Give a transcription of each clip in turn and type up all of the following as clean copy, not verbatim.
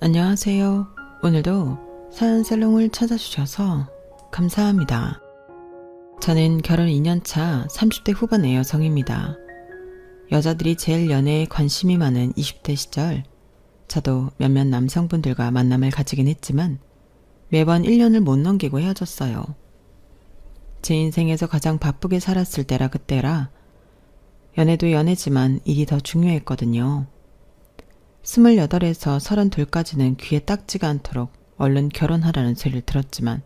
안녕하세요. 오늘도 사연살롱을 찾아주셔서 감사합니다. 저는 결혼 2년차 30대 후반의 여성입니다. 여자들이 제일 연애에 관심이 많은 20대 시절, 저도 몇몇 남성분들과 만남을 가지긴 했지만 매번 1년을 못 넘기고 헤어졌어요. 제 인생에서 가장 바쁘게 살았을 때라 그때라 연애도 연애지만 일이 더 중요했거든요. 28에서 32까지는 귀에 딱지가 않도록 얼른 결혼하라는 소리를 들었지만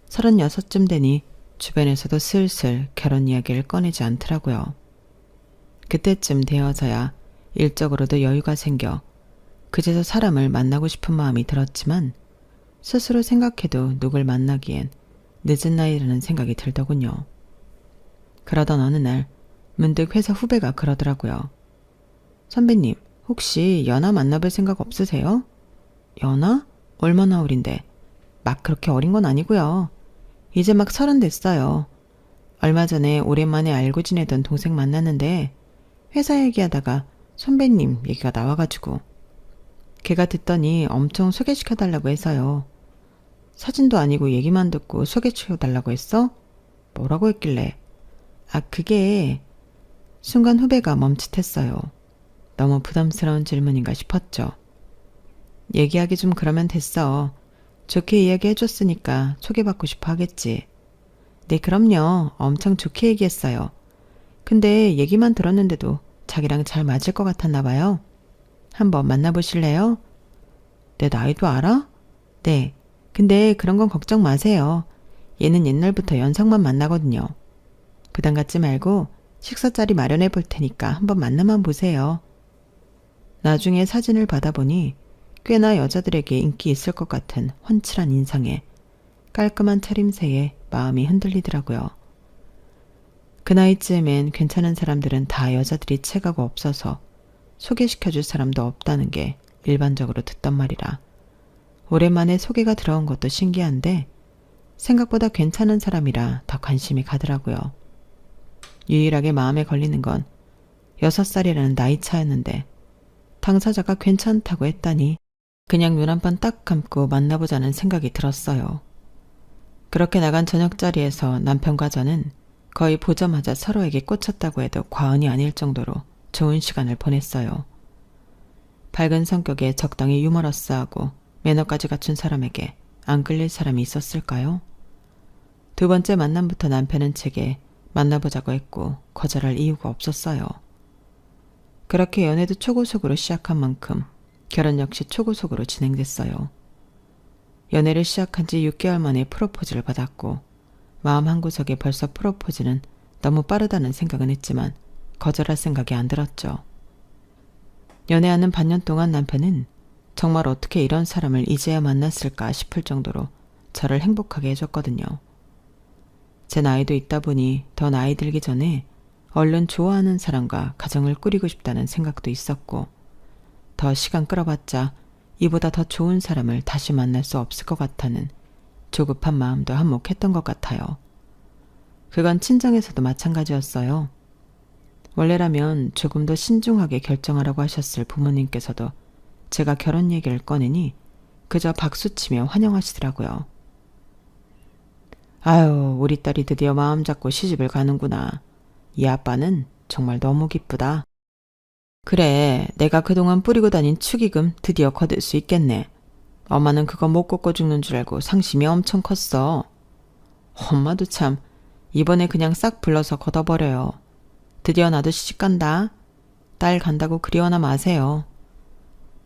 36쯤 되니 주변에서도 슬슬 결혼 이야기를 꺼내지 않더라고요. 그때쯤 되어서야 일적으로도 여유가 생겨 그제서 사람을 만나고 싶은 마음이 들었지만 스스로 생각해도 누굴 만나기엔 늦은 나이라는 생각이 들더군요. 그러던 어느 날 문득 회사 후배가 그러더라고요. 선배님, 혹시 연하 만나볼 생각 없으세요? 연하? 얼마나 어린데? 막 그렇게 어린 건 아니고요. 이제 막 30 됐어요. 얼마 전에 오랜만에 알고 지내던 동생 만났는데 회사 얘기하다가 선배님 얘기가 나와가지고 걔가 듣더니 엄청 소개시켜달라고 해서요. 사진도 아니고 얘기만 듣고 소개시켜달라고 했어? 뭐라고 했길래? 그게... 순간 후배가 멈칫했어요. 너무 부담스러운 질문인가 싶었죠. 얘기하기 좀 그러면 됐어. 좋게 이야기해줬으니까 소개받고 싶어 하겠지. 네, 그럼요. 엄청 좋게 얘기했어요. 근데 얘기만 들었는데도 자기랑 잘 맞을 것 같았나 봐요. 한번 만나보실래요? 내 나이도 알아? 네. 근데 그런 건 걱정 마세요. 얘는 옛날부터 연상만 만나거든요. 부담 갖지 말고 식사 자리 마련해 볼 테니까 한번 만나만 보세요. 나중에 사진을 받아보니 꽤나 여자들에게 인기 있을 것 같은 훤칠한 인상에 깔끔한 차림새에 마음이 흔들리더라고요. 그 나이쯤엔 괜찮은 사람들은 다 여자들이 체가고 없어서 소개시켜줄 사람도 없다는 게 일반적으로 듣던 말이라 오랜만에 소개가 들어온 것도 신기한데 생각보다 괜찮은 사람이라 더 관심이 가더라고요. 유일하게 마음에 걸리는 건 6살이라는 나이 차였는데 당사자가 괜찮다고 했다니 그냥 눈 한 번 딱 감고 만나보자는 생각이 들었어요. 그렇게 나간 저녁자리에서 남편과 저는 거의 보자마자 서로에게 꽂혔다고 해도 과언이 아닐 정도로 좋은 시간을 보냈어요. 밝은 성격에 적당히 유머러스하고 매너까지 갖춘 사람에게 안 끌릴 사람이 있었을까요? 두 번째 만남부터 남편은 제게 만나보자고 했고 거절할 이유가 없었어요. 그렇게 연애도 초고속으로 시작한 만큼 결혼 역시 초고속으로 진행됐어요. 연애를 시작한 지 6개월 만에 프로포즈를 받았고 마음 한구석에 벌써 프로포즈는 너무 빠르다는 생각은 했지만 거절할 생각이 안 들었죠. 연애하는 반년 동안 남편은 정말 어떻게 이런 사람을 이제야 만났을까 싶을 정도로 저를 행복하게 해줬거든요. 제 나이도 있다 보니 더 나이 들기 전에 얼른 좋아하는 사람과 가정을 꾸리고 싶다는 생각도 있었고 더 시간 끌어봤자 이보다 더 좋은 사람을 다시 만날 수 없을 것 같다는 조급한 마음도 한몫했던 것 같아요. 그건 친정에서도 마찬가지였어요. 원래라면 조금 더 신중하게 결정하라고 하셨을 부모님께서도 제가 결혼 얘기를 꺼내니 그저 박수치며 환영하시더라고요. 아유, 우리 딸이 드디어 마음 잡고 시집을 가는구나. 이 아빠는 정말 너무 기쁘다. 그래, 내가 그동안 뿌리고 다닌 축의금 드디어 거둘 수 있겠네. 엄마는 그거 못 걷고 죽는 줄 알고 상심이 엄청 컸어. 엄마도 참 이번에 그냥 싹 불러서 걷어버려요. 드디어 나도 시집간다. 딸 간다고 그리워나 마세요.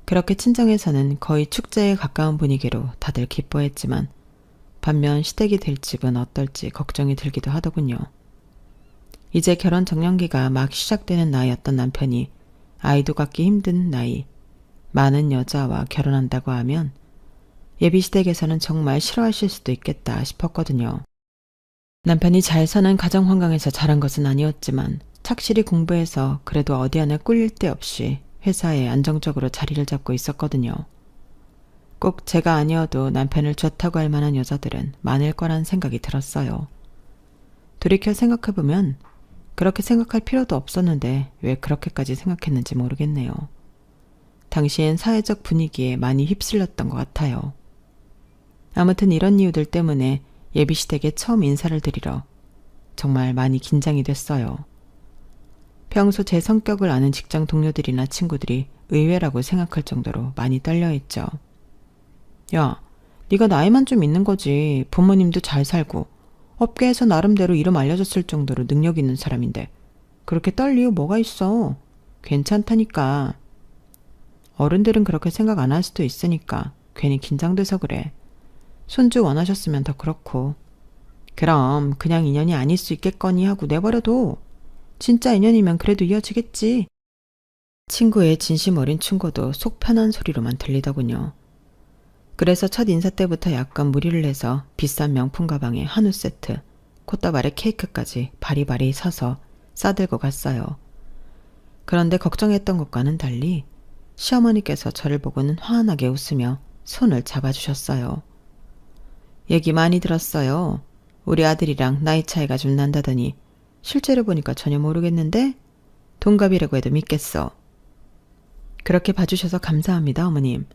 그렇게 친정에서는 거의 축제에 가까운 분위기로 다들 기뻐했지만 반면 시댁이 될 집은 어떨지 걱정이 들기도 하더군요. 이제 결혼 정년기가 막 시작되는 나이였던 남편이 아이도 갖기 힘든 나이, 많은 여자와 결혼한다고 하면 예비시댁에서는 정말 싫어하실 수도 있겠다 싶었거든요. 남편이 잘 사는 가정 환경에서 자란 것은 아니었지만 착실히 공부해서 그래도 어디 하나 꿀릴 데 없이 회사에 안정적으로 자리를 잡고 있었거든요. 꼭 제가 아니어도 남편을 좋다고 할 만한 여자들은 많을 거란 생각이 들었어요. 돌이켜 생각해보면 그렇게 생각할 필요도 없었는데 왜 그렇게까지 생각했는지 모르겠네요. 당시엔 사회적 분위기에 많이 휩쓸렸던 것 같아요. 아무튼 이런 이유들 때문에 예비시 댁에 처음 인사를 드리러 정말 많이 긴장이 됐어요. 평소 제 성격을 아는 직장 동료들이나 친구들이 의외라고 생각할 정도로 많이 떨려했죠. 야, 네가 나이만 좀 있는 거지. 부모님도 잘 살고 업계에서 나름대로 이름 알려졌을 정도로 능력 있는 사람인데 그렇게 떨 이유 뭐가 있어? 괜찮다니까. 어른들은 그렇게 생각 안 할 수도 있으니까 괜히 긴장돼서 그래. 손주 원하셨으면 더 그렇고. 그럼 그냥 인연이 아닐 수 있겠거니 하고 내버려둬. 진짜 인연이면 그래도 이어지겠지. 친구의 진심 어린 충고도 속 편한 소리로만 들리더군요. 그래서 첫 인사 때부터 약간 무리를 해서 비싼 명품 가방에 한우 세트, 콧다발에 케이크까지 바리바리 사서 싸들고 갔어요. 그런데 걱정했던 것과는 달리 시어머니께서 저를 보고는 환하게 웃으며 손을 잡아주셨어요. 얘기 많이 들었어요. 우리 아들이랑 나이 차이가 좀 난다더니 실제로 보니까 전혀 모르겠는데 동갑이라고 해도 믿겠어. 그렇게 봐주셔서 감사합니다, 어머님.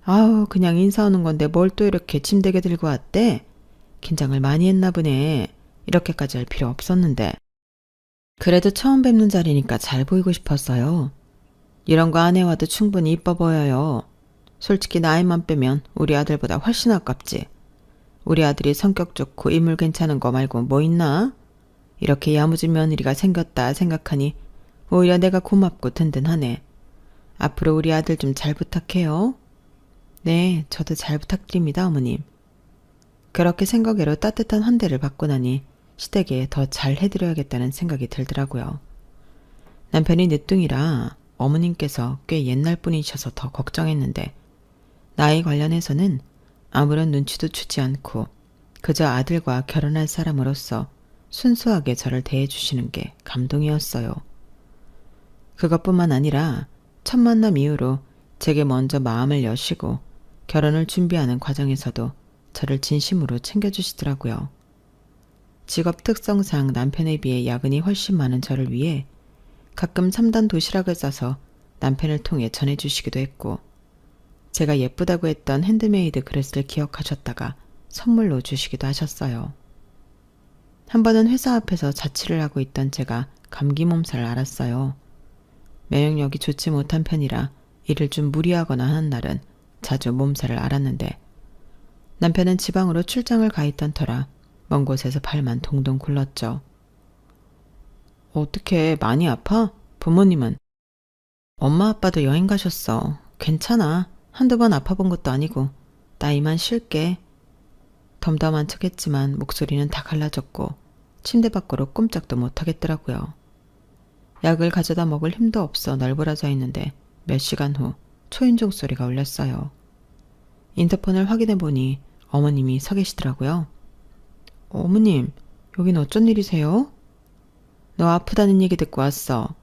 아우, 그냥 인사 오는 건데 뭘 또 이렇게 짐되게 들고 왔대? 긴장을 많이 했나 보네. 이렇게까지 할 필요 없었는데. 그래도 처음 뵙는 자리니까 잘 보이고 싶었어요. 이런 거 안 해와도 충분히 이뻐 보여요. 솔직히 나이만 빼면 우리 아들보다 훨씬 아깝지. 우리 아들이 성격 좋고 인물 괜찮은 거 말고 뭐 있나? 이렇게 야무진 며느리가 생겼다 생각하니 오히려 내가 고맙고 든든하네. 앞으로 우리 아들 좀 잘 부탁해요. 네, 저도 잘 부탁드립니다, 어머님. 그렇게 생각외로 따뜻한 환대를 받고 나니 시댁에 더 잘 해드려야겠다는 생각이 들더라고요. 남편이 늦둥이라 어머님께서 꽤 옛날 분이셔서 더 걱정했는데 나이 관련해서는 아무런 눈치도 주지 않고 그저 아들과 결혼할 사람으로서 순수하게 저를 대해주시는 게 감동이었어요. 그것뿐만 아니라 첫 만남 이후로 제게 먼저 마음을 여시고 결혼을 준비하는 과정에서도 저를 진심으로 챙겨주시더라고요. 직업 특성상 남편에 비해 야근이 훨씬 많은 저를 위해 가끔 3단 도시락을 싸서 남편을 통해 전해주시기도 했고 제가 예쁘다고 했던 핸드메이드 그릇을 기억하셨다가 선물로 주시기도 하셨어요. 한 번은 회사 앞에서 자취를 하고 있던 제가 감기 몸살을 앓았어요. 면역력이 좋지 못한 편이라 일을 좀 무리하거나 하는 날은 자주 몸살을 앓았는데 남편은 지방으로 출장을 가 있던 터라 먼 곳에서 발만 동동 굴렀죠. 어떻게 많이 아파? 부모님은? 엄마 아빠도 여행 가셨어. 괜찮아. 한두 번 아파본 것도 아니고 나 이만 쉴게. 덤덤한 척했지만 목소리는 다 갈라졌고 침대 밖으로 꼼짝도 못하겠더라고요. 약을 가져다 먹을 힘도 없어 널브러져 있는데 몇 시간 후 초인종 소리가 울렸어요. 인터폰을 확인해보니 어머님이 서 계시더라고요. 어머님, 여긴 어쩐 일이세요? 너 아프다는 얘기 듣고 왔어.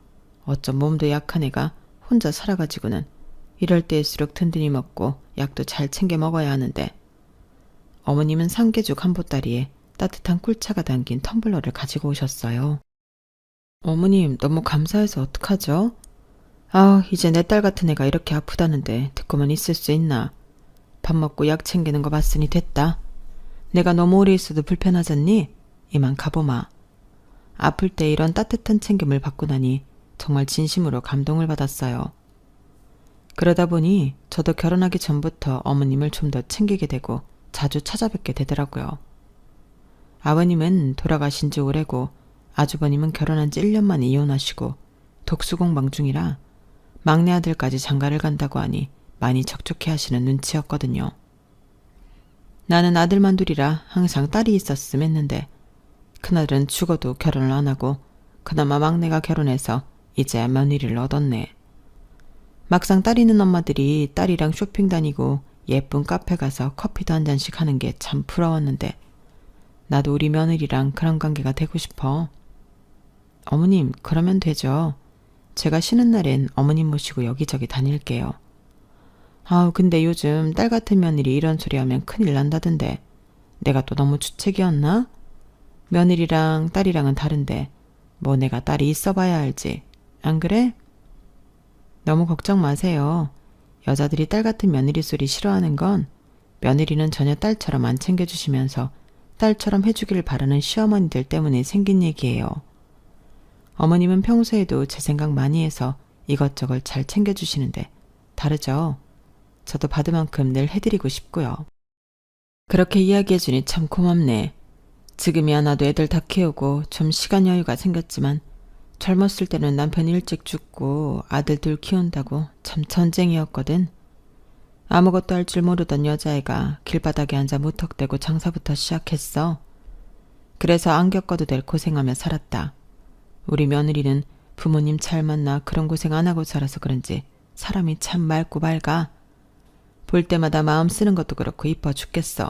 어쩜 몸도 약한 애가 혼자 살아가지고는 이럴 때일수록 든든히 먹고 약도 잘 챙겨 먹어야 하는데. 어머님은 삼계죽 한 보따리에 따뜻한 꿀차가 담긴 텀블러를 가지고 오셨어요. 어머님, 너무 감사해서 어떡하죠? 아, 이제 내 딸 같은 애가 이렇게 아프다는데 듣고만 있을 수 있나. 밥 먹고 약 챙기는 거 봤으니 됐다. 내가 너무 오래 있어도 불편하잖니? 이만 가보마. 아플 때 이런 따뜻한 챙김을 받고 나니 정말 진심으로 감동을 받았어요. 그러다 보니 저도 결혼하기 전부터 어머님을 좀 더 챙기게 되고 자주 찾아뵙게 되더라고요. 아버님은 돌아가신 지 오래고 아주버님은 결혼한 지 1년 만에 이혼하시고 독수공방 중이라 막내 아들까지 장가를 간다고 하니 많이 적적해 하시는 눈치였거든요. 나는 아들만 둘이라 항상 딸이 있었음 했는데 큰아들은 죽어도 결혼을 안 하고 그나마 막내가 결혼해서 이제 며느리를 얻었네. 막상 딸 있는 엄마들이 딸이랑 쇼핑 다니고 예쁜 카페 가서 커피도 한 잔씩 하는 게 참 부러웠는데 나도 우리 며느리랑 그런 관계가 되고 싶어. 어머님, 그러면 되죠. 제가 쉬는 날엔 어머님 모시고 여기저기 다닐게요. 아우, 근데 요즘 딸 같은 며느리 이런 소리 하면 큰일 난다던데. 내가 또 너무 주책이었나? 며느리랑 딸이랑은 다른데 뭐 내가 딸이 있어봐야 알지. 안 그래? 너무 걱정 마세요. 여자들이 딸 같은 며느리 소리 싫어하는 건 며느리는 전혀 딸처럼 안 챙겨주시면서 딸처럼 해주기를 바라는 시어머니들 때문에 생긴 얘기예요. 어머님은 평소에도 제 생각 많이 해서 이것저것 잘 챙겨주시는데 다르죠? 저도 받은 만큼 늘 해드리고 싶고요. 그렇게 이야기해주니 참 고맙네. 지금이야 나도 애들 다 키우고 좀 시간 여유가 생겼지만 젊었을 때는 남편이 일찍 죽고 아들 둘 키운다고 참 전쟁이었거든. 아무것도 할 줄 모르던 여자애가 길바닥에 앉아 무턱대고 장사부터 시작했어. 그래서 안 겪어도 될 고생하며 살았다. 우리 며느리는 부모님 잘 만나 그런 고생 안 하고 살아서 그런지 사람이 참 맑고 밝아. 볼 때마다 마음 쓰는 것도 그렇고 이뻐 죽겠어.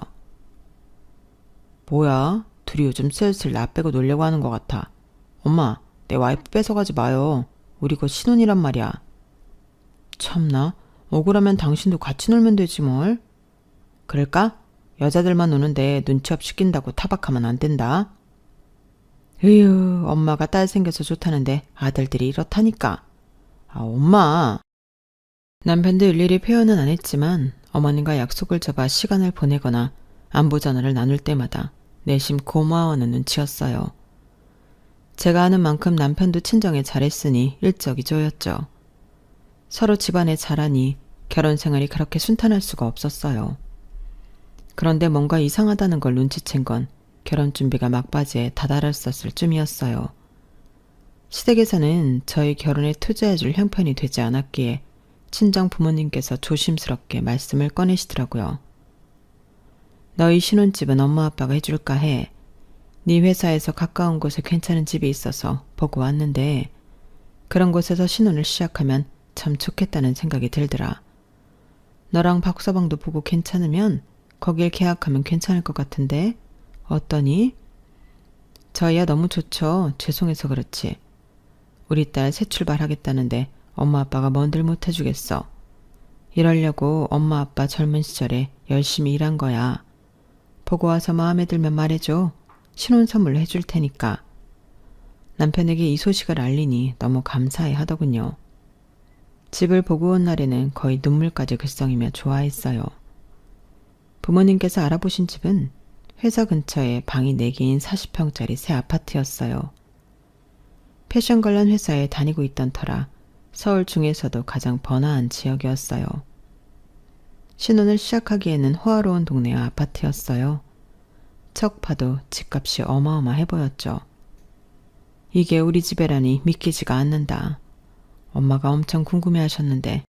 뭐야? 둘이 요즘 슬슬 나 빼고 놀려고 하는 것 같아. 엄마, 내 와이프 뺏어가지 마요. 우리 곧 신혼이란 말이야. 참나, 억울하면 당신도 같이 놀면 되지 뭘. 그럴까? 여자들만 노는데 눈치 없이 낀다고 타박하면 안 된다. 으유, 엄마가 딸 생겨서 좋다는데 아들들이 이렇다니까. 아, 엄마. 남편도 일일이 표현은 안 했지만 어머님과 약속을 잡아 시간을 보내거나 안부 전화를 나눌 때마다 내심 고마워하는 눈치였어요. 제가 아는 만큼 남편도 친정에 잘했으니 일석이조였죠. 서로 집안에 잘하니 결혼 생활이 그렇게 순탄할 수가 없었어요. 그런데 뭔가 이상하다는 걸 눈치챈 건 결혼 준비가 막바지에 다다랐었을 쯤이었어요. 시댁에서는 저희 결혼에 투자해줄 형편이 되지 않았기에 친정 부모님께서 조심스럽게 말씀을 꺼내시더라고요. 너희 신혼집은 엄마 아빠가 해줄까 해. 네 회사에서 가까운 곳에 괜찮은 집이 있어서 보고 왔는데 그런 곳에서 신혼을 시작하면 참 좋겠다는 생각이 들더라. 너랑 박서방도 보고 괜찮으면 거길 계약하면 괜찮을 것 같은데 어떠니? 저희야 너무 좋죠. 죄송해서 그렇지. 우리 딸 새 출발하겠다는데 엄마 아빠가 뭔들 못해주겠어. 이러려고 엄마 아빠 젊은 시절에 열심히 일한 거야. 보고 와서 마음에 들면 말해줘. 신혼 선물로 해줄 테니까. 남편에게 이 소식을 알리니 너무 감사해 하더군요. 집을 보고 온 날에는 거의 눈물까지 글썽이며 좋아했어요. 부모님께서 알아보신 집은 회사 근처에 방이 4개인 40평짜리 새 아파트였어요. 패션 관련 회사에 다니고 있던 터라 서울 중에서도 가장 번화한 지역이었어요. 신혼을 시작하기에는 호화로운 동네 아파트였어요. 척 봐도 집값이 어마어마해 보였죠. 이게 우리 집이라니 믿기지가 않는다. 엄마가 엄청 궁금해하셨는데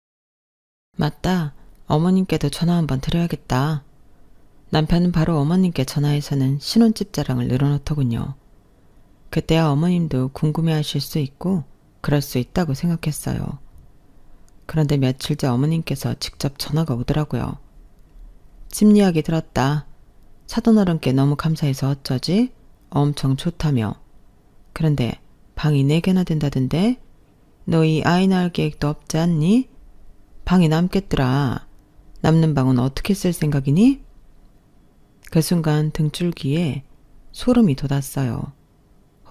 맞다. 어머님께도 전화 한번 드려야겠다. 남편은 바로 어머님께 전화해서는 신혼집 자랑을 늘어놓더군요. 그때야 어머님도 궁금해하실 수 있고 그럴 수 있다고 생각했어요. 그런데 며칠째 어머님께서 직접 전화가 오더라고요. 집 이야기 들었다. 사돈어른께 너무 감사해서 어쩌지? 엄청 좋다며. 그런데 방이 4개나 된다던데? 너희 아이 낳을 계획도 없지 않니? 방이 남겠더라. 남는 방은 어떻게 쓸 생각이니? 그 순간 등줄기에 소름이 돋았어요.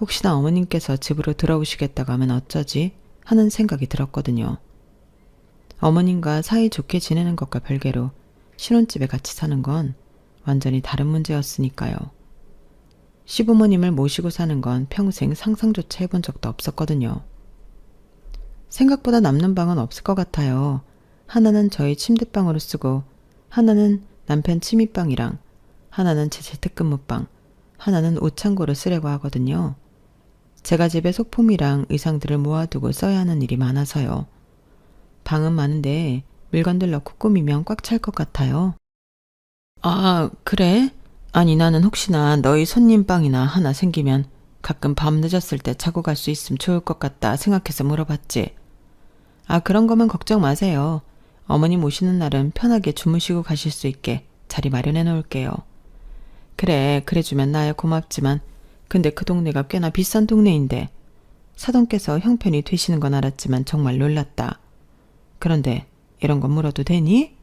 혹시나 어머님께서 집으로 들어오시겠다고 하면 어쩌지? 하는 생각이 들었거든요. 어머님과 사이좋게 지내는 것과 별개로 신혼집에 같이 사는 건 완전히 다른 문제였으니까요. 시부모님을 모시고 사는 건 평생 상상조차 해본 적도 없었거든요. 생각보다 남는 방은 없을 것 같아요. 하나는 저희 침대방으로 쓰고 하나는 남편 침입방이랑 하나는 제 재택근무방, 하나는 옷창고로 쓰려고 하거든요. 제가 집에 소품이랑 의상들을 모아두고 써야 하는 일이 많아서요. 방은 많은데 물건들 넣고 꾸미면 꽉 찰 것 같아요. 아, 그래? 아니 나는 혹시나 너희 손님방이나 하나 생기면 가끔 밤 늦었을 때 자고 갈 수 있으면 좋을 것 같다 생각해서 물어봤지. 아, 그런 거면 걱정 마세요. 어머님 오시는 날은 편하게 주무시고 가실 수 있게 자리 마련해 놓을게요. 그래 주면 나야 고맙지만 근데 그 동네가 꽤나 비싼 동네인데 사돈께서 형편이 되시는 건 알았지만 정말 놀랐다. 그런데 이런 건 물어도 되니?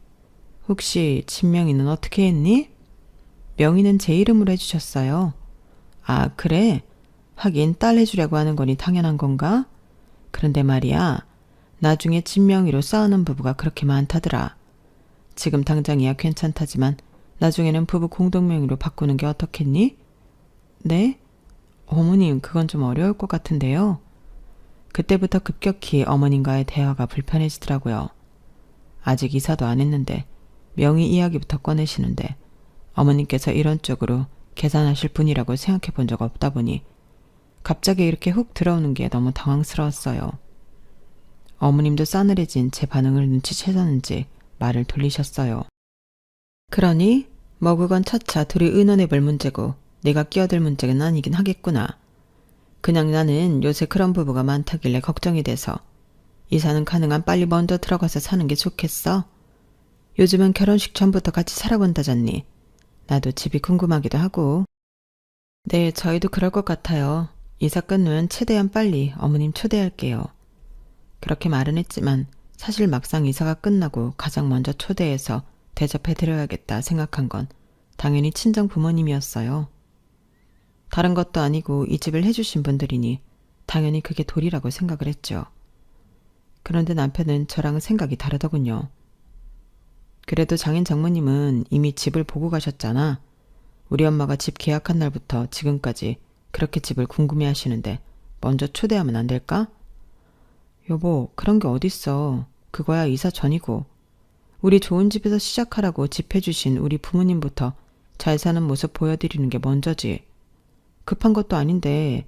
혹시 집 명의는 어떻게 했니? 명의는 제 이름으로 해주셨어요. 아, 그래? 하긴 딸 해주려고 하는 거니 당연한 건가? 그런데 말이야, 나중에 집 명의로 쌓아놓은 부부가 그렇게 많다더라. 지금 당장이야 괜찮다지만 나중에는 부부 공동명의로 바꾸는 게 어떻겠니? 네? 어머님, 그건 좀 어려울 것 같은데요. 그때부터 급격히 어머님과의 대화가 불편해지더라고요. 아직 이사도 안 했는데 명의 이야기부터 꺼내시는데 어머님께서 이런 쪽으로 계산하실 분이라고 생각해 본 적 없다 보니 갑자기 이렇게 훅 들어오는 게 너무 당황스러웠어요. 어머님도 싸늘해진 제 반응을 눈치채셨는지 말을 돌리셨어요. 그러니 뭐 그건 차차 둘이 의논해 볼 문제고 내가 끼어들 문제는 아니긴 하겠구나. 그냥 나는 요새 그런 부부가 많다길래 걱정이 돼서 이사는 가능한 빨리 먼저 들어가서 사는 게 좋겠어. 요즘은 결혼식 전부터 같이 살아본다잖니. 나도 집이 궁금하기도 하고. 네, 저희도 그럴 것 같아요. 이사 끝나면 최대한 빨리 어머님 초대할게요. 그렇게 말은 했지만 사실 막상 이사가 끝나고 가장 먼저 초대해서 대접해드려야겠다 생각한 건 당연히 친정 부모님이었어요. 다른 것도 아니고 이 집을 해주신 분들이니 당연히 그게 도리라고 생각을 했죠. 그런데 남편은 저랑은 생각이 다르더군요. 그래도 장인 장모님은 이미 집을 보고 가셨잖아. 우리 엄마가 집 계약한 날부터 지금까지 그렇게 집을 궁금해 하시는데 먼저 초대하면 안 될까? 여보, 그런 게 어딨어. 그거야 이사 전이고. 우리 좋은 집에서 시작하라고 집 해주신 우리 부모님부터 잘 사는 모습 보여드리는 게 먼저지. 급한 것도 아닌데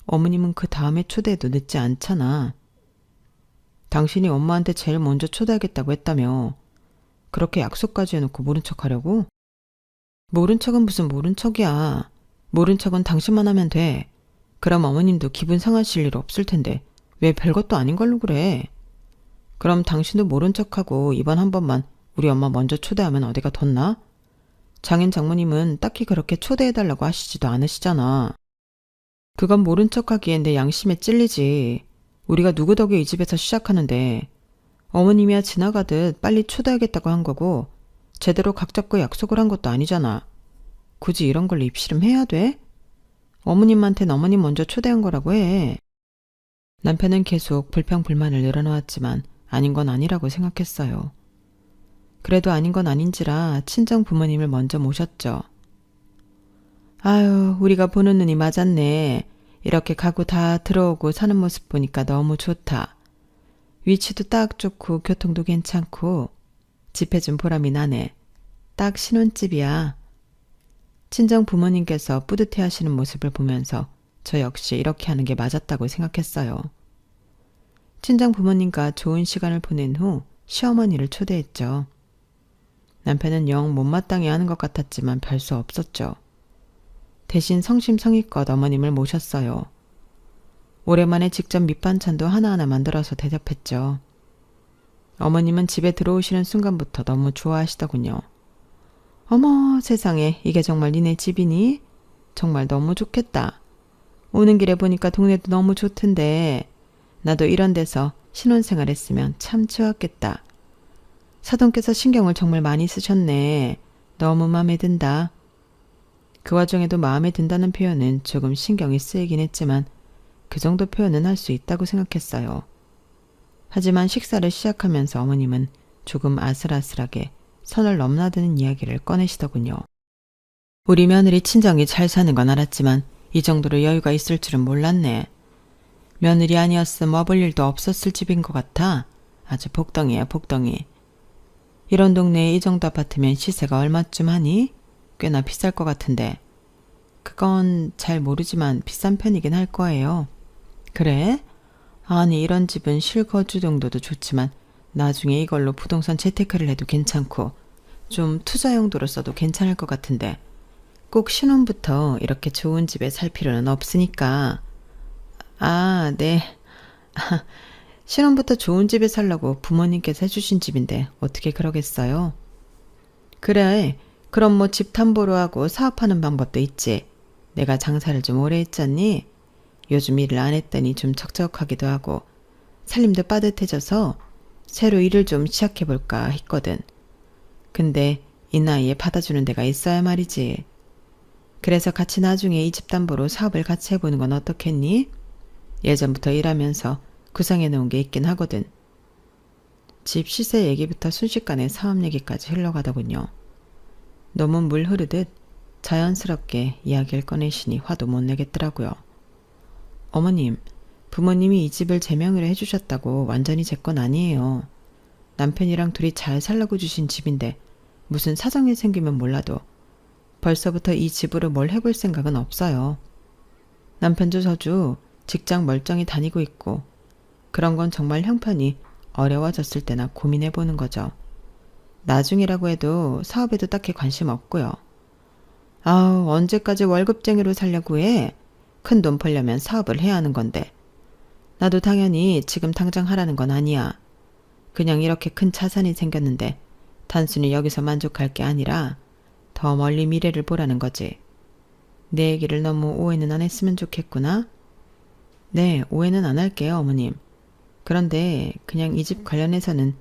어머님은 그 다음에 초대해도 늦지 않잖아. 당신이 엄마한테 제일 먼저 초대하겠다고 했다며. 그렇게 약속까지 해놓고 모른 척 하려고? 모른 척은 무슨 모른 척이야. 모른 척은 당신만 하면 돼. 그럼 어머님도 기분 상하실 일 없을 텐데 왜 별것도 아닌 걸로 그래. 그럼 당신도 모른 척하고 이번 한 번만 우리 엄마 먼저 초대하면 어디가 덧나? 장인 장모님은 딱히 그렇게 초대해달라고 하시지도 않으시잖아. 그건 모른 척하기엔 내 양심에 찔리지. 우리가 누구 덕에 이 집에서 시작하는데 어머님이야 지나가듯 빨리 초대하겠다고 한 거고 제대로 각 잡고 약속을 한 것도 아니잖아. 굳이 이런 걸로 입씨름 해야 돼? 어머님한텐 어머님 먼저 초대한 거라고 해. 남편은 계속 불평불만을 늘어놓았지만 아닌 건 아니라고 생각했어요. 그래도 아닌 건 아닌지라 친정 부모님을 먼저 모셨죠. 아유, 우리가 보는 눈이 맞았네. 이렇게 가구 다 들어오고 사는 모습 보니까 너무 좋다. 위치도 딱 좋고 교통도 괜찮고 집 해준 보람이 나네. 딱 신혼집이야. 친정 부모님께서 뿌듯해 하시는 모습을 보면서 저 역시 이렇게 하는 게 맞았다고 생각했어요. 친정 부모님과 좋은 시간을 보낸 후 시어머니를 초대했죠. 남편은 영 못마땅해 하는 것 같았지만 별 수 없었죠. 대신 성심성의껏 어머님을 모셨어요. 오랜만에 직접 밑반찬도 하나하나 만들어서 대접했죠. 어머님은 집에 들어오시는 순간부터 너무 좋아하시더군요. 어머, 세상에, 이게 정말 니네 집이니? 정말 너무 좋겠다. 오는 길에 보니까 동네도 너무 좋던데 나도 이런 데서 신혼생활 했으면 참 좋았겠다. 사돈께서 신경을 정말 많이 쓰셨네. 너무 마음에 든다. 그 와중에도 마음에 든다는 표현은 조금 신경이 쓰이긴 했지만 그 정도 표현은 할 수 있다고 생각했어요. 하지만 식사를 시작하면서 어머님은 조금 아슬아슬하게 선을 넘나드는 이야기를 꺼내시더군요. 우리 며느리 친정이 잘 사는 건 알았지만 이 정도로 여유가 있을 줄은 몰랐네. 며느리 아니었음 먹을 일도 없었을 집인 것 같아. 아주 복덩이야, 복덩이. 이런 동네에 이 정도 아파트면 시세가 얼마쯤 하니? 꽤나 비쌀 것 같은데. 그건 잘 모르지만 비싼 편이긴 할 거예요. 그래? 아니, 이런 집은 실거주 정도도 좋지만 나중에 이걸로 부동산 재테크를 해도 괜찮고 좀 투자 용도로 써도 괜찮을 것 같은데 꼭 신혼부터 이렇게 좋은 집에 살 필요는 없으니까. 아, 네. 신혼부터 좋은 집에 살라고 부모님께서 해주신 집인데 어떻게 그러겠어요? 그래, 그럼 뭐 집 담보로 하고 사업하는 방법도 있지. 내가 장사를 좀 오래 했잖니? 요즘 일을 안 했더니 좀 적적하기도 하고 살림도 빠듯해져서 새로 일을 좀 시작해볼까 했거든. 근데 이 나이에 받아주는 데가 있어야 말이지. 그래서 같이 나중에 이 집 담보로 사업을 같이 해보는 건 어떻겠니? 예전부터 일하면서 구상해놓은 게 있긴 하거든. 집 시세 얘기부터 순식간에 사업 얘기까지 흘러가더군요. 너무 물 흐르듯 자연스럽게 이야기를 꺼내시니 화도 못 내겠더라고요. 어머님, 부모님이 이 집을 제 명의로 해주셨다고 완전히 제 건 아니에요. 남편이랑 둘이 잘 살라고 주신 집인데 무슨 사정이 생기면 몰라도 벌써부터 이 집으로 뭘 해볼 생각은 없어요. 남편도 저도 직장 멀쩡히 다니고 있고 그런 건 정말 형편이 어려워졌을 때나 고민해보는 거죠. 나중이라고 해도 사업에도 딱히 관심 없고요. 아우, 언제까지 월급쟁이로 살려고 해? 큰 돈 벌려면 사업을 해야 하는 건데. 나도 당연히 지금 당장 하라는 건 아니야. 그냥 이렇게 큰 자산이 생겼는데 단순히 여기서 만족할 게 아니라 더 멀리 미래를 보라는 거지. 내 얘기를 너무 오해는 안 했으면 좋겠구나. 네, 오해는 안 할게요, 어머님. 그런데 그냥 이 집 관련해서는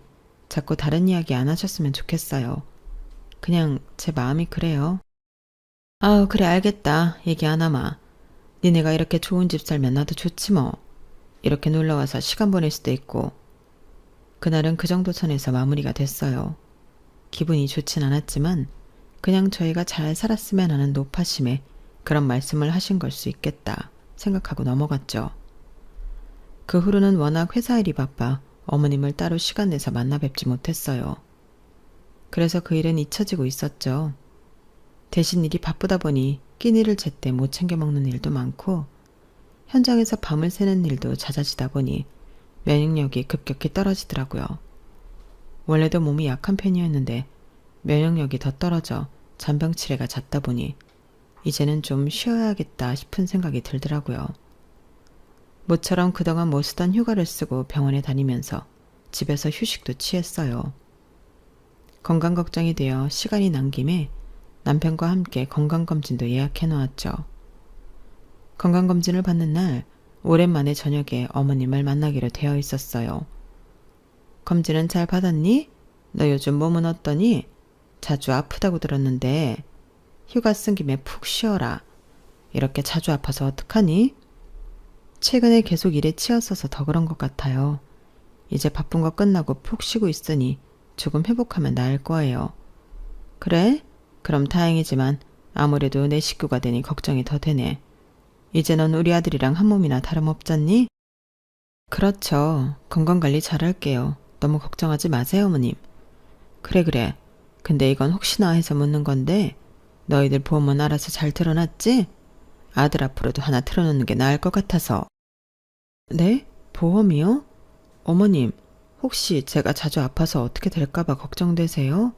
자꾸 다른 이야기 안 하셨으면 좋겠어요. 그냥 제 마음이 그래요. 아우, 그래 알겠다. 얘기 안 하마. 니네가 이렇게 좋은 집 살면 나도 좋지 뭐. 이렇게 놀러와서 시간 보낼 수도 있고. 그날은 그 정도 선에서 마무리가 됐어요. 기분이 좋진 않았지만 그냥 저희가 잘 살았으면 하는 노파심에 그런 말씀을 하신 걸 수 있겠다 생각하고 넘어갔죠. 그 후로는 워낙 회사 일이 바빠 어머님을 따로 시간 내서 만나 뵙지 못했어요. 그래서 그 일은 잊혀지고 있었죠. 대신 일이 바쁘다 보니 끼니를 제때 못 챙겨 먹는 일도 많고 현장에서 밤을 새는 일도 잦아지다 보니 면역력이 급격히 떨어지더라고요. 원래도 몸이 약한 편이었는데 면역력이 더 떨어져 잔병치레가 잦다 보니 이제는 좀 쉬어야겠다 싶은 생각이 들더라고요. 모처럼 그동안 못 쓰던 휴가를 쓰고 병원에 다니면서 집에서 휴식도 취했어요. 건강 걱정이 되어 시간이 난 김에 남편과 함께 건강검진도 예약해 놓았죠. 건강검진을 받는 날 오랜만에 저녁에 어머님을 만나기로 되어 있었어요. 검진은 잘 받았니? 너 요즘 몸은 어떠니? 자주 아프다고 들었는데 휴가 쓴 김에 푹 쉬어라. 이렇게 자주 아파서 어떡하니? 최근에 계속 일에 치였어서 더 그런 것 같아요. 이제 바쁜 거 끝나고 푹 쉬고 있으니 조금 회복하면 나을 거예요. 그래? 그럼 다행이지만 아무래도 내 식구가 되니 걱정이 더 되네. 이제 넌 우리 아들이랑 한 몸이나 다름없잖니? 그렇죠. 건강관리 잘할게요. 너무 걱정하지 마세요, 어머님. 그래. 근데 이건 혹시나 해서 묻는 건데 너희들 보험은 알아서 잘 틀어놨지? 아들 앞으로도 하나 틀어놓는 게 나을 것 같아서. 네? 보험이요? 어머님, 혹시 제가 자주 아파서 어떻게 될까봐 걱정되세요?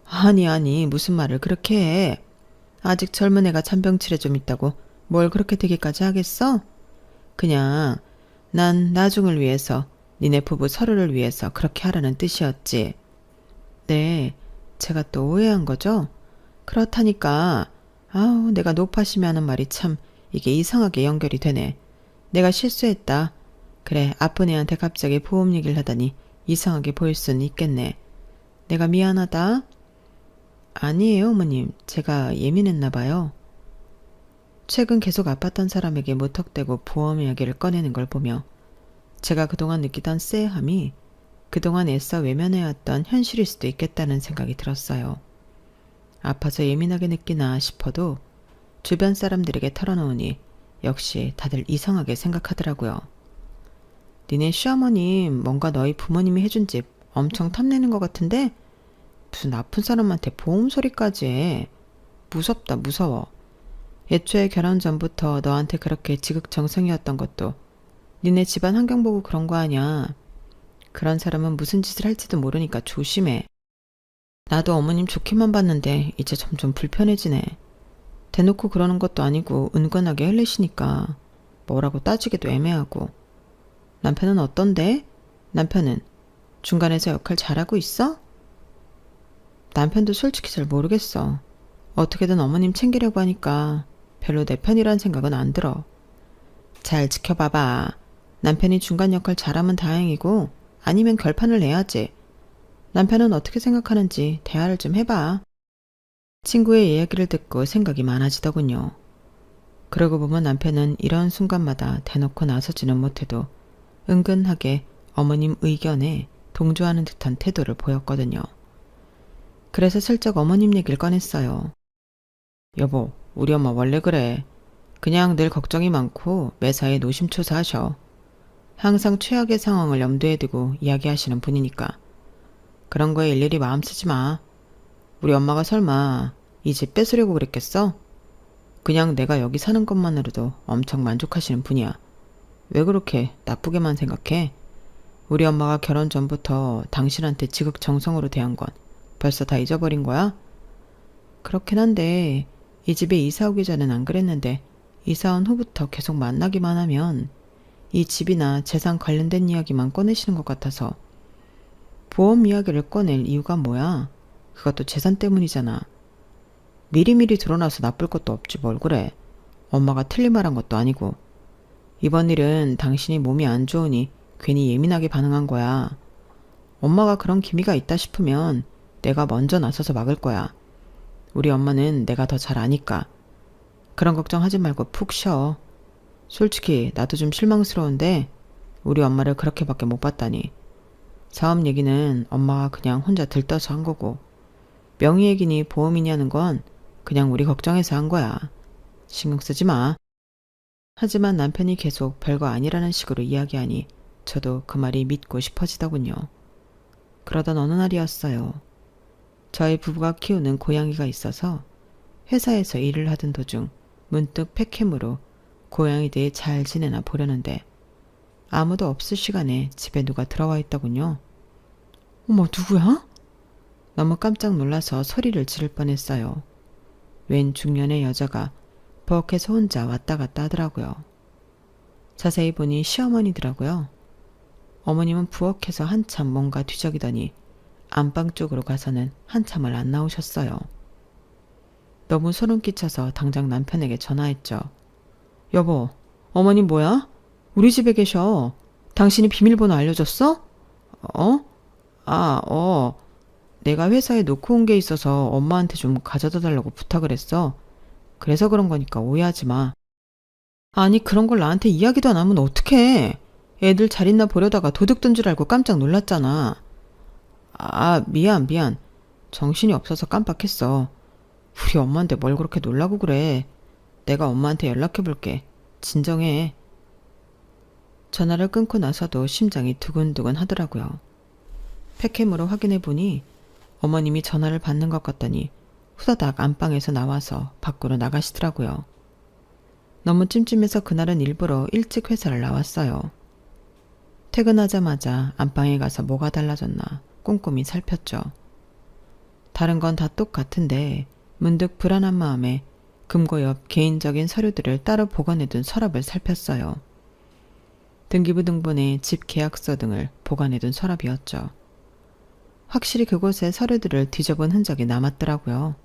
아니, 무슨 말을 그렇게 해. 아직 젊은 애가 잔병치레 좀 있다고 뭘 그렇게 되기까지 하겠어? 그냥 난 나중을 위해서 니네 부부 서로를 위해서 그렇게 하라는 뜻이었지. 네, 제가 또 오해한 거죠? 그렇다니까. 아우, 내가 노파심이 하는 말이 참 이게 이상하게 연결이 되네. 내가 실수했다. 그래, 아픈 애한테 갑자기 보험 얘기를 하다니 이상하게 보일 수는 있겠네. 내가 미안하다. 아니에요, 어머님. 제가 예민했나 봐요. 최근 계속 아팠던 사람에게 무턱대고 보험 이야기를 꺼내는 걸 보며 제가 그동안 느끼던 쎄함이 그동안 애써 외면해왔던 현실일 수도 있겠다는 생각이 들었어요. 아파서 예민하게 느끼나 싶어도 주변 사람들에게 털어놓으니 역시 다들 이상하게 생각하더라고요. 니네 시어머님 뭔가 너희 부모님이 해준 집 엄청 탐내는 것 같은데 무슨 아픈 사람한테 보험 소리까지 해. 무섭다, 무서워. 애초에 결혼 전부터 너한테 그렇게 지극정성이었던 것도 니네 집안 환경 보고 그런 거 아냐. 그런 사람은 무슨 짓을 할지도 모르니까 조심해. 나도 어머님 좋게만 봤는데 이제 점점 불편해지네. 대놓고 그러는 것도 아니고 은근하게 흘리시니까 뭐라고 따지기도 애매하고. 남편은 어떤데? 남편은 중간에서 역할 잘하고 있어? 남편도 솔직히 잘 모르겠어. 어떻게든 어머님 챙기려고 하니까 별로 내 편이란 생각은 안 들어. 잘 지켜봐봐. 남편이 중간 역할 잘하면 다행이고 아니면 결판을 내야지. 남편은 어떻게 생각하는지 대화를 좀 해봐. 친구의 이야기를 듣고 생각이 많아지더군요. 그러고 보면 남편은 이런 순간마다 대놓고 나서지는 못해도 은근하게 어머님 의견에 동조하는 듯한 태도를 보였거든요. 그래서 슬쩍 어머님 얘기를 꺼냈어요. 여보, 우리 엄마 원래 그래. 그냥 늘 걱정이 많고 매사에 노심초사하셔. 항상 최악의 상황을 염두에 두고 이야기하시는 분이니까. 그런 거에 일일이 마음 쓰지 마. 우리 엄마가 설마 이 집 뺏으려고 그랬겠어? 그냥 내가 여기 사는 것만으로도 엄청 만족하시는 분이야. 왜 그렇게 나쁘게만 생각해? 우리 엄마가 결혼 전부터 당신한테 지극정성으로 대한 건 벌써 다 잊어버린 거야? 그렇긴 한데 이 집에 이사 오기 전엔 안 그랬는데 이사 온 후부터 계속 만나기만 하면 이 집이나 재산 관련된 이야기만 꺼내시는 것 같아서. 보험 이야기를 꺼낼 이유가 뭐야? 그것도 재산 때문이잖아. 미리미리 드러나서 나쁠 것도 없지 뭘 그래. 엄마가 틀린 말 한 것도 아니고. 이번 일은 당신이 몸이 안 좋으니 괜히 예민하게 반응한 거야. 엄마가 그런 기미가 있다 싶으면 내가 먼저 나서서 막을 거야. 우리 엄마는 내가 더 잘 아니까. 그런 걱정하지 말고 푹 쉬어. 솔직히 나도 좀 실망스러운데 우리 엄마를 그렇게밖에 못 봤다니. 사업 얘기는 엄마가 그냥 혼자 들떠서 한 거고 명의 얘기니 보험이니 하는 건 그냥 우리 걱정해서 한 거야. 신경 쓰지 마. 하지만 남편이 계속 별거 아니라는 식으로 이야기하니 저도 그 말이 믿고 싶어지더군요. 그러던 어느 날이었어요. 저희 부부가 키우는 고양이가 있어서 회사에서 일을 하던 도중 문득 팩캠으로 고양이들이 잘 지내나 보려는데 아무도 없을 시간에 집에 누가 들어와 있더군요. 어머, 누구야? 너무 깜짝 놀라서 소리를 지를 뻔했어요. 웬 중년의 여자가 부엌에서 혼자 왔다 갔다 하더라고요. 자세히 보니 시어머니더라고요. 어머님은 부엌에서 한참 뭔가 뒤적이더니 안방 쪽으로 가서는 한참을 안 나오셨어요. 너무 소름 끼쳐서 당장 남편에게 전화했죠. 여보, 어머님 뭐야? 우리 집에 계셔. 당신이 비밀번호 알려줬어? 내가 회사에 놓고 온 게 있어서 엄마한테 좀 가져다 달라고 부탁을 했어. 그래서 그런 거니까 오해하지 마. 아니, 그런 걸 나한테 이야기도 안 하면 어떡해. 애들 잘 있나 보려다가 도둑 든 줄 알고 깜짝 놀랐잖아. 미안. 정신이 없어서 깜빡했어. 우리 엄마인데 뭘 그렇게 놀라고 그래. 내가 엄마한테 연락해볼게. 진정해. 전화를 끊고 나서도 심장이 두근두근 하더라고요. 팩캠으로 확인해보니 어머님이 전화를 받는 것 같더니 후다닥 안방에서 나와서 밖으로 나가시더라고요. 너무 찜찜해서 그날은 일부러 일찍 회사를 나왔어요. 퇴근하자마자 안방에 가서 뭐가 달라졌나 꼼꼼히 살폈죠. 다른 건 다 똑같은데 문득 불안한 마음에 금고 옆 개인적인 서류들을 따로 보관해둔 서랍을 살폈어요. 등기부 등본에 집 계약서 등을 보관해둔 서랍이었죠. 확실히 그곳에 서류들을 뒤져본 흔적이 남았더라고요.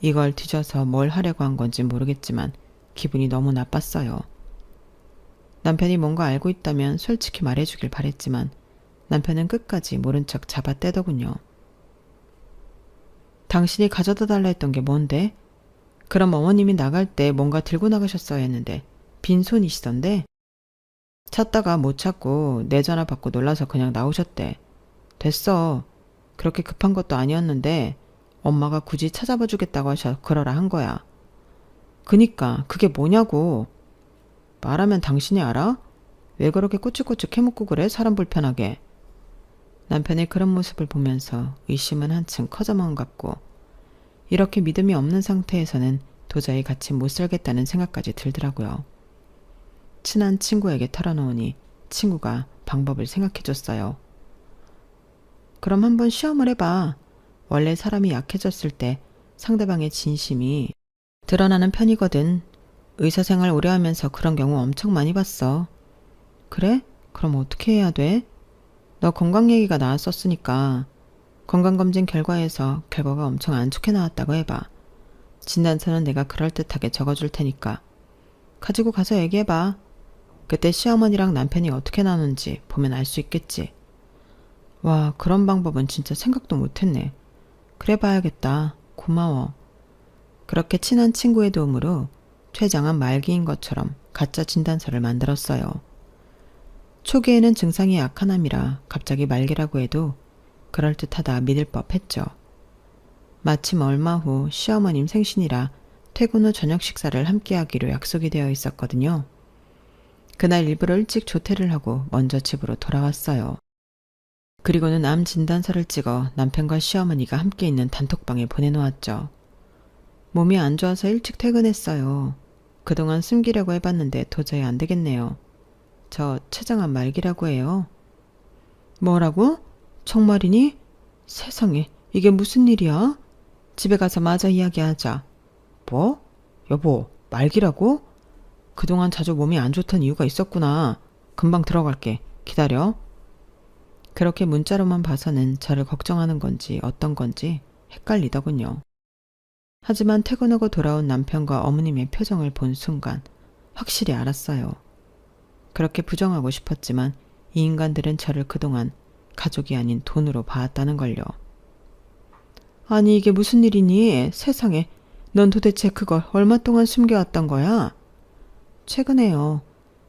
이걸 뒤져서 뭘 하려고 한 건지 모르겠지만 기분이 너무 나빴어요. 남편이 뭔가 알고 있다면 솔직히 말해주길 바랬지만 남편은 끝까지 모른 척 잡아떼더군요. 당신이 가져다 달라 했던 게 뭔데? 그럼 어머님이 나갈 때 뭔가 들고 나가셨어야 했는데 빈손이시던데? 찾다가 못 찾고 내 전화 받고 놀라서 그냥 나오셨대. 됐어. 그렇게 급한 것도 아니었는데 엄마가 굳이 찾아봐 주겠다고 하셔 그러라 한 거야. 그니까 그게 뭐냐고. 말하면 당신이 알아? 왜 그렇게 꼬치꼬치 캐묻고 그래? 사람 불편하게. 남편의 그런 모습을 보면서 의심은 한층 커져만 같고 이렇게 믿음이 없는 상태에서는 도저히 같이 못 살겠다는 생각까지 들더라고요. 친한 친구에게 털어놓으니 친구가 방법을 생각해줬어요. 그럼 한번 시험을 해봐. 원래 사람이 약해졌을 때 상대방의 진심이 드러나는 편이거든. 의사생활 오래 하면서 그런 경우 엄청 많이 봤어. 그래? 그럼 어떻게 해야 돼? 너 건강 얘기가 나왔었으니까 건강검진 결과에서 결과가 엄청 안 좋게 나왔다고 해봐. 진단서는 내가 그럴듯하게 적어줄 테니까 가지고 가서 얘기해봐. 그때 시어머니랑 남편이 어떻게 나누는지 보면 알 수 있겠지. 와, 그런 방법은 진짜 생각도 못했네. 그래 봐야겠다. 고마워. 그렇게 친한 친구의 도움으로 최장한 말기인 것처럼 가짜 진단서를 만들었어요. 초기에는 증상이 약한 암이라 갑자기 말기라고 해도 그럴듯하다 믿을 법했죠. 마침 얼마 후 시어머님 생신이라 퇴근 후 저녁 식사를 함께하기로 약속이 되어 있었거든요. 그날 일부러 일찍 조퇴를 하고 먼저 집으로 돌아왔어요. 그리고는 암 진단서를 찍어 남편과 시어머니가 함께 있는 단톡방에 보내놓았죠. 몸이 안 좋아서 일찍 퇴근했어요. 그동안 숨기려고 해봤는데 도저히 안 되겠네요. 저 췌장암 말기라고 해요. 뭐라고? 정말이니? 세상에, 이게 무슨 일이야? 집에 가서 마저 이야기하자. 뭐? 여보, 말기라고? 그동안 자주 몸이 안 좋던 이유가 있었구나. 금방 들어갈게. 기다려. 그렇게 문자로만 봐서는 저를 걱정하는 건지 어떤 건지 헷갈리더군요. 하지만 퇴근하고 돌아온 남편과 어머님의 표정을 본 순간 확실히 알았어요. 그렇게 부정하고 싶었지만 이 인간들은 저를 그동안 가족이 아닌 돈으로 봐왔다는 걸요. 아니 이게 무슨 일이니? 세상에, 넌 도대체 그걸 얼마 동안 숨겨왔던 거야? 최근에요.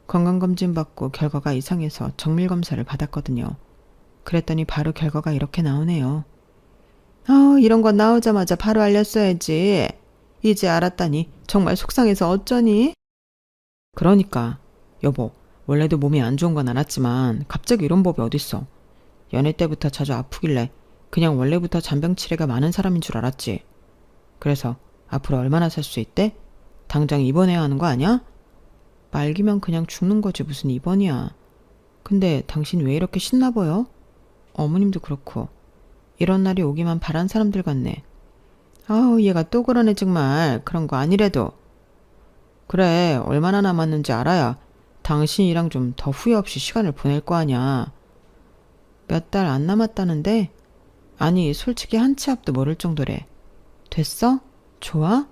건강검진 받고 결과가 이상해서 정밀검사를 받았거든요. 그랬더니 바로 결과가 이렇게 나오네요. 이런 건 나오자마자 바로 알렸어야지. 이제 알았다니 정말 속상해서 어쩌니? 그러니까 여보, 원래도 몸이 안 좋은 건 알았지만 갑자기 이런 법이 어딨어. 연애 때부터 자주 아프길래 그냥 원래부터 잔병치레가 많은 사람인 줄 알았지. 그래서 앞으로 얼마나 살 수 있대? 당장 입원해야 하는 거 아니야? 말기면 그냥 죽는 거지 무슨 입원이야. 근데 당신 왜 이렇게 신나 보여? 어머님도 그렇고 이런 날이 오기만 바란 사람들 같네. 얘가 또 그러네 정말. 그런 거 아니래도. 그래, 얼마나 남았는지 알아야 당신이랑 좀 더 후회 없이 시간을 보낼 거 아냐. 몇 달 안 남았다는데? 아니 솔직히 한 치 앞도 모를 정도래. 됐어? 좋아?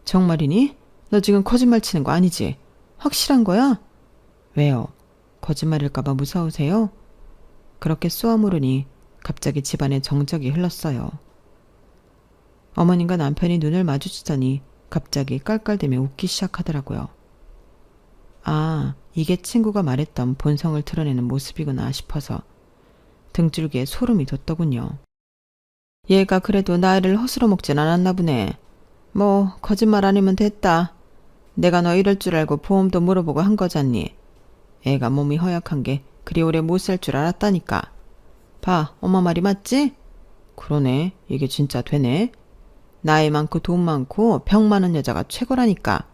정말이니? 너 지금 거짓말 치는 거 아니지? 확실한 거야? 왜요? 거짓말일까봐 무서우세요? 그렇게 쏘아 물으니 갑자기 집안에 정적이 흘렀어요. 어머님과 남편이 눈을 마주치더니 갑자기 깔깔대며 웃기 시작하더라고요. 아, 이게 친구가 말했던 본성을 드러내는 모습이구나 싶어서 등줄기에 소름이 돋더군요. 얘가 그래도 나이를 허스러 먹진 않았나 보네. 뭐 거짓말 아니면 됐다. 내가 너 이럴 줄 알고 보험도 물어보고 한 거잖니. 애가 몸이 허약한 게 그리 오래 못 살 줄 알았다니까. 봐, 엄마 말이 맞지? 그러네, 이게 진짜 되네. 나이 많고 돈 많고 병 많은 여자가 최고라니까.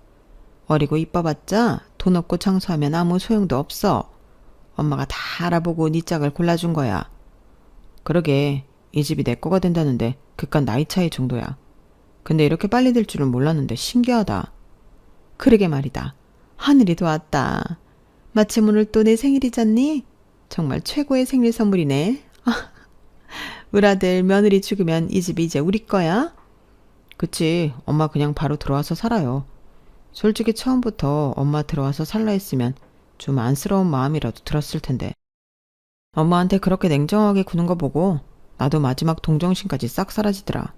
어리고 이뻐봤자 돈 없고 장수하면 아무 소용도 없어. 엄마가 다 알아보고 네 짝을 골라준 거야. 그러게, 이 집이 내 거가 된다는데 그깟 나이 차이 정도야. 근데 이렇게 빨리 될 줄은 몰랐는데 신기하다. 그러게 말이다. 하늘이 도왔다. 마침 오늘 또 내 생일이잖니? 정말 최고의 생일 선물이네. 우리 아들 며느리 죽으면 이 집이 이제 우리 거야? 그치, 엄마 그냥 바로 들어와서 살아요. 솔직히 처음부터 엄마 들어와서 살라 했으면 좀 안쓰러운 마음이라도 들었을 텐데. 엄마한테 그렇게 냉정하게 구는 거 보고 나도 마지막 동정심까지 싹 사라지더라.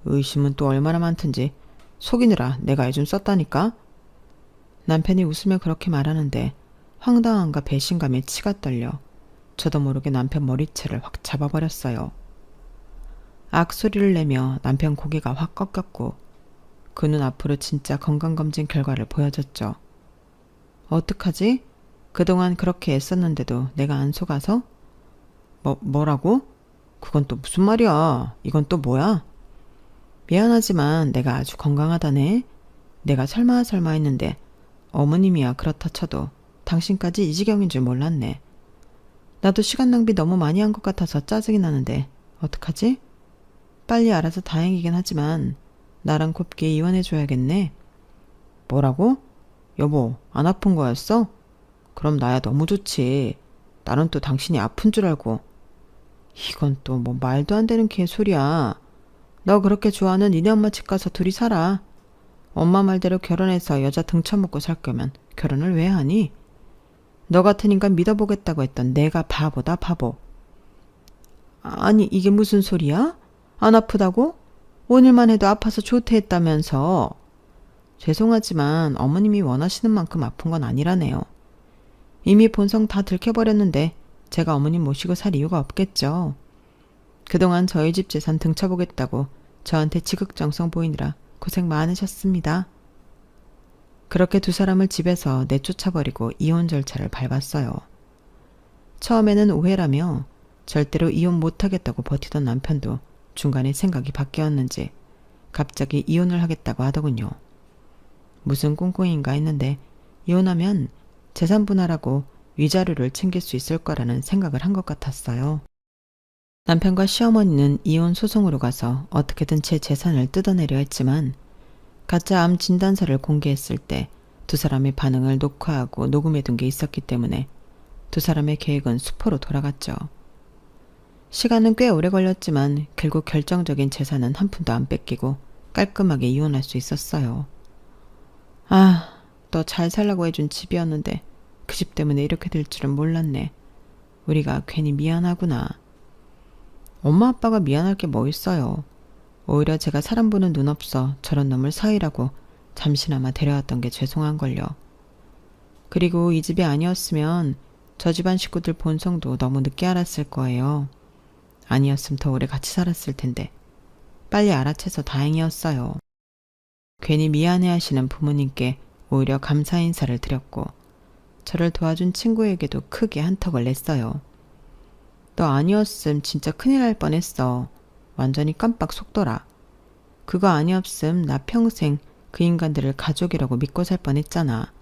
의심은 또 얼마나 많든지 속이느라 내가 애 좀 썼다니까. 남편이 웃으며 그렇게 말하는데 황당함과 배신감에 치가 떨려 저도 모르게 남편 머리채를 확 잡아버렸어요. 악소리를 내며 남편 고개가 확 꺾였고 그 눈 앞으로 진짜 건강검진 결과를 보여줬죠. 어떡하지? 그동안 그렇게 애썼는데도 내가 안 속아서? 뭐라고? 그건 또 무슨 말이야? 이건 또 뭐야? 미안하지만 내가 아주 건강하다네. 내가 설마 했는데 어머님이야 그렇다 쳐도 당신까지 이 지경인 줄 몰랐네. 나도 시간 낭비 너무 많이 한 것 같아서 짜증이 나는데 어떡하지? 빨리 알아서 다행이긴 하지만 나랑 곱게 이혼해줘야겠네. 뭐라고? 여보, 안 아픈 거였어? 그럼 나야 너무 좋지. 나는 또 당신이 아픈 줄 알고. 이건 또 뭐 말도 안 되는 개소리야. 너 그렇게 좋아하는 니네 엄마 집 가서 둘이 살아. 엄마 말대로 결혼해서 여자 등쳐먹고 살 거면 결혼을 왜 하니? 너 같은 인간 믿어보겠다고 했던 내가 바보다 바보. 아니 이게 무슨 소리야? 안 아프다고? 오늘만 해도 아파서 조퇴했다면서. 죄송하지만 어머님이 원하시는 만큼 아픈 건 아니라네요. 이미 본성 다 들켜버렸는데 제가 어머님 모시고 살 이유가 없겠죠. 그동안 저희 집 재산 등쳐보겠다고 저한테 지극정성 보이느라 고생 많으셨습니다. 그렇게 두 사람을 집에서 내쫓아버리고 이혼 절차를 밟았어요. 처음에는 오해라며 절대로 이혼 못하겠다고 버티던 남편도 중간에 생각이 바뀌었는지 갑자기 이혼을 하겠다고 하더군요. 무슨 꿍꿍인가 했는데 이혼하면 재산 분할하고 위자료를 챙길 수 있을 거라는 생각을 한 것 같았어요. 남편과 시어머니는 이혼 소송으로 가서 어떻게든 제 재산을 뜯어내려 했지만 가짜 암 진단서를 공개했을 때 두 사람의 반응을 녹화하고 녹음해둔 게 있었기 때문에 두 사람의 계획은 수포로 돌아갔죠. 시간은 꽤 오래 걸렸지만 결국 결정적인 재산은 한 푼도 안 뺏기고 깔끔하게 이혼할 수 있었어요. 아, 너 잘 살라고 해준 집이었는데 그 집 때문에 이렇게 될 줄은 몰랐네. 우리가 괜히 미안하구나. 엄마 아빠가 미안할 게 뭐 있어요. 오히려 제가 사람 보는 눈 없어 저런 놈을 사이라고 잠시나마 데려왔던 게 죄송한걸요. 그리고 이 집이 아니었으면 저 집안 식구들 본성도 너무 늦게 알았을 거예요. 아니었으면 더 오래 같이 살았을 텐데 빨리 알아채서 다행이었어요. 괜히 미안해하시는 부모님께 오히려 감사 인사를 드렸고 저를 도와준 친구에게도 크게 한턱을 냈어요. 너 아니었음 진짜 큰일 날 뻔했어. 완전히 깜빡 속더라. 그거 아니었음 나 평생 그 인간들을 가족이라고 믿고 살 뻔했잖아.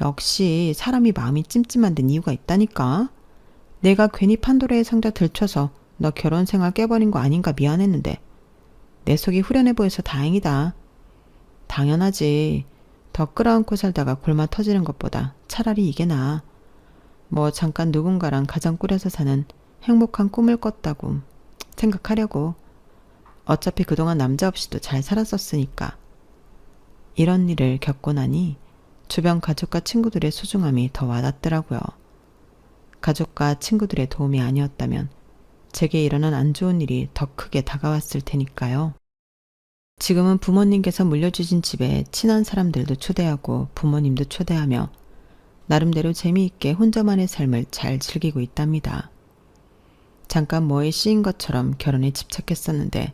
역시 사람이 마음이 찜찜한 데는 이유가 있다니까. 내가 괜히 판도라의 상자 들춰서 너 결혼 생활 깨버린 거 아닌가 미안했는데 내 속이 후련해 보여서 다행이다. 당연하지. 더 끌어안고 살다가 골마 터지는 것보다 차라리 이게 나아. 뭐 잠깐 누군가랑 가정 꾸려서 사는 행복한 꿈을 꿨다고 생각하려고. 어차피 그동안 남자 없이도 잘 살았었으니까. 이런 일을 겪고 나니 주변 가족과 친구들의 소중함이 더 와닿더라고요. 가족과 친구들의 도움이 아니었다면 제게 일어난 안 좋은 일이 더 크게 다가왔을 테니까요. 지금은 부모님께서 물려주신 집에 친한 사람들도 초대하고 부모님도 초대하며 나름대로 재미있게 혼자만의 삶을 잘 즐기고 있답니다. 잠깐 뭐에 씌인 것처럼 결혼에 집착했었는데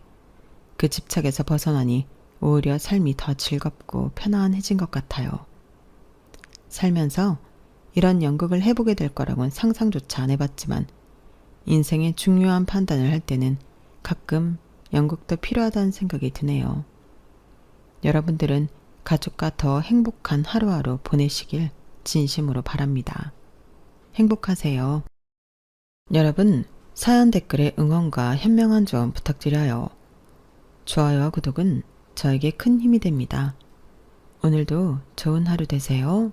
그 집착에서 벗어나니 오히려 삶이 더 즐겁고 편안해진 것 같아요. 살면서 이런 연극을 해보게 될 거라고는 상상조차 안 해봤지만 인생의 중요한 판단을 할 때는 가끔 연극도 필요하다는 생각이 드네요. 여러분들은 가족과 더 행복한 하루하루 보내시길 진심으로 바랍니다. 행복하세요. 여러분, 사연 댓글에 응원과 현명한 조언 부탁드려요. 좋아요와 구독은 저에게 큰 힘이 됩니다. 오늘도 좋은 하루 되세요.